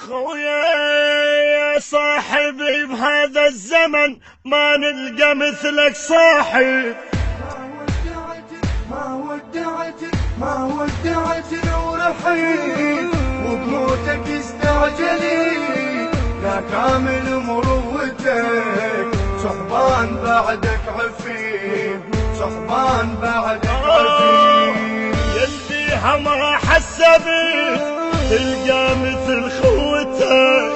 خويا يا صاحبي بهذا الزمن ما نلقى مثلك صاحب. ما ودعت ورحيل وبموتك استعجلي يا كامل مروتك صحبان بعدك عفيف صحبان بعدك عفيف. يلبيها ما حسبت تلقى مثل خوتك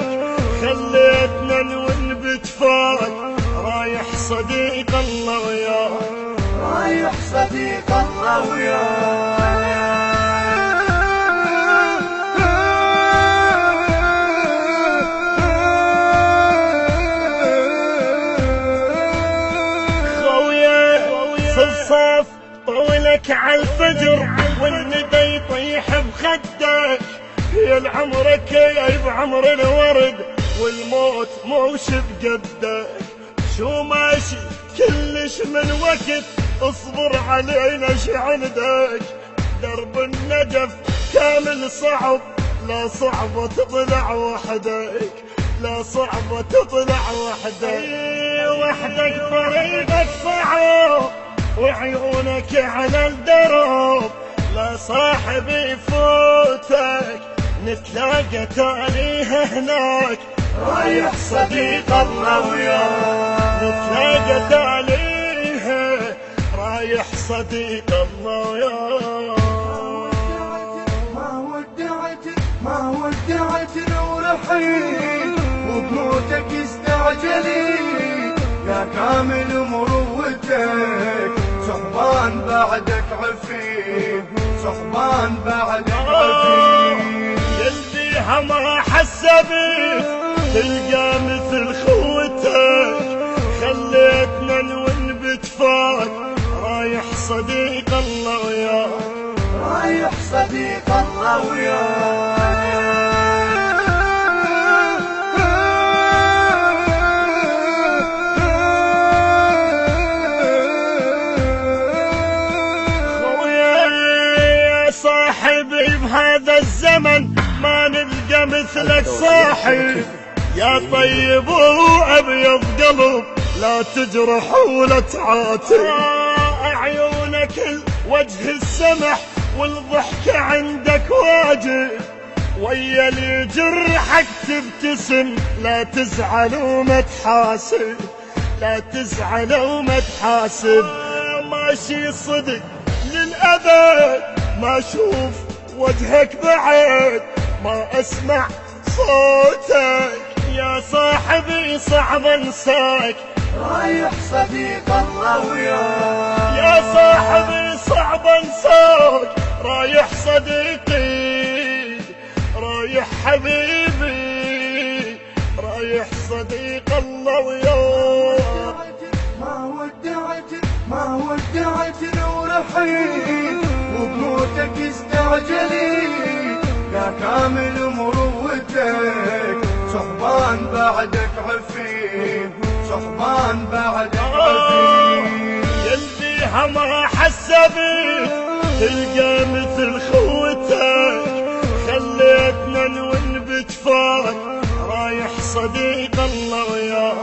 خليتنا نون بتفاك رايح صديق الله وياك رايح صديق الله وياك. صفصاف طولك عالفجر والندى يطيح بخدك يا العمرك يا بعمر الورد والموت موش بقدك. شو ماشي كلش من وقت اصبر علينا ش عندك درب النجف كامل صعب لا صعبة تطلع وحدك لا صعبة تطلع وحدك. وحدك طريقك صعب وعيونك على الدرب لا صاحب يفوتك نتلاقى تاليها هناك رايح صديق الله وياك نتلاقى تاليها رايح صديق الله وياك. ما ودعت ورحيل وبموتك استعجلي يا كامل مروتك صحبان بعدك عفيف صحبان بعدك عفيف. يلبيها ما حسبت تلقى مثل خوتك خليتنا نون بتفاك رايح صديق الله وياك رايح صديق الله وياك. صاحبي بهذا الزمن ما نلقى مثلك صاحب يا طيب وابيض قلب لا تجرح ولا تعاتب. عيونك الوجه السمح والضحكة عندك واجب ويا اللي جرحك تبتسم لا تزعل وما تحاسب لا تزعل وما تحاسب. ماشي صدق للأبد ما اشوف وجهك بعد ما اسمع صوتك يا صاحبي صعب انساك رايح صديق الله وياك. يا صاحبي صعب انساك رايح صديقي رايح حبيبي رايح صديق الله وياك. ما ودعت ورحيل وبموتك استعجلي يا كامل مروتك صحبان بعدك عفيف صحبان بعدك عفيف. يلبيها ما حسبت تلقى مثل خوتك خليتنا نون بتفاك رايح صديق الله وياك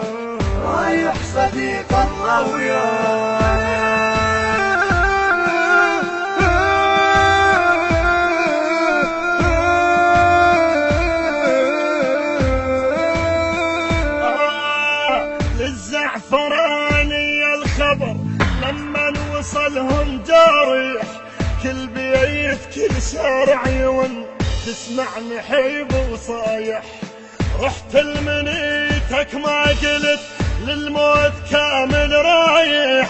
رايح صديق الله وياك. للزعفراني الخبر لما وصلهم جارح كل بيت كل شارع يون تسمع نحيب وصايح. رحت لمنيتك ما قلت للموت كامل رايح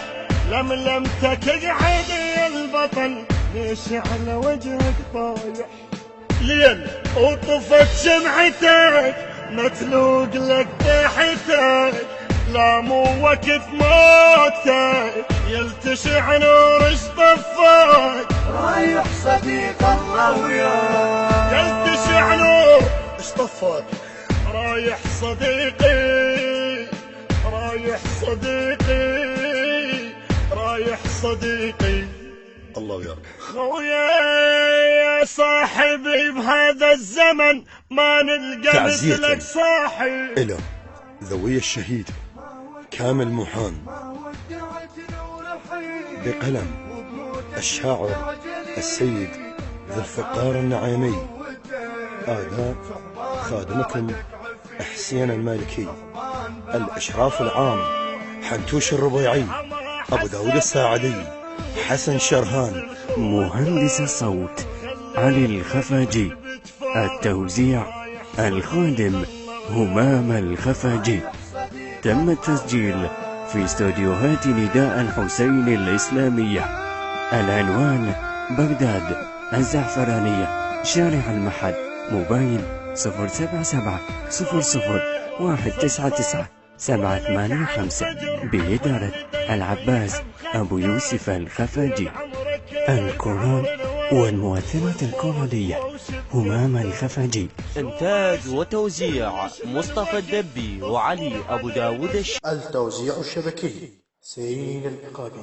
لملمتك اقعد يا البطل ليش على وجهك طايح. ليل وطفت شمعتك متلوق لك ضحكتك لا مو وقت موتك يلتشع نور اش طفاك رايح صديق الله وياك. يلتشع نور اش طفاك رايح صديقي رايح صديقي رايح صديقي الله وياك. خويا يا صاحبي بهذا الزمن ما نلقى مثلك صاحي. إلى ذوي الشهيد كامل موحان، بقلم الشاعر السيد ذو الفقار النعيمي، آداء خادمكم حسين المالكي، الإشراف العام حنتوش الربيعي، أبو داود الساعدي، حسن شرهان، مهندس الصوت علي الخفاجي، التوزيع الخادم همام الخفاجي. تم التسجيل في استوديوهات نداء الحسين الإسلامية. العنوان بغداد الزعفرانية، شارع المحل، موبايل 077 00 199 785 بإدارة العباس أبو يوسف الخفاجي. الكورال والمؤثرات الكورالية همام الخفاجي. إنتاج وتوزيع مصطفى الدبي وعلي أبو داود. التوزيع الشبكي سين العقابي.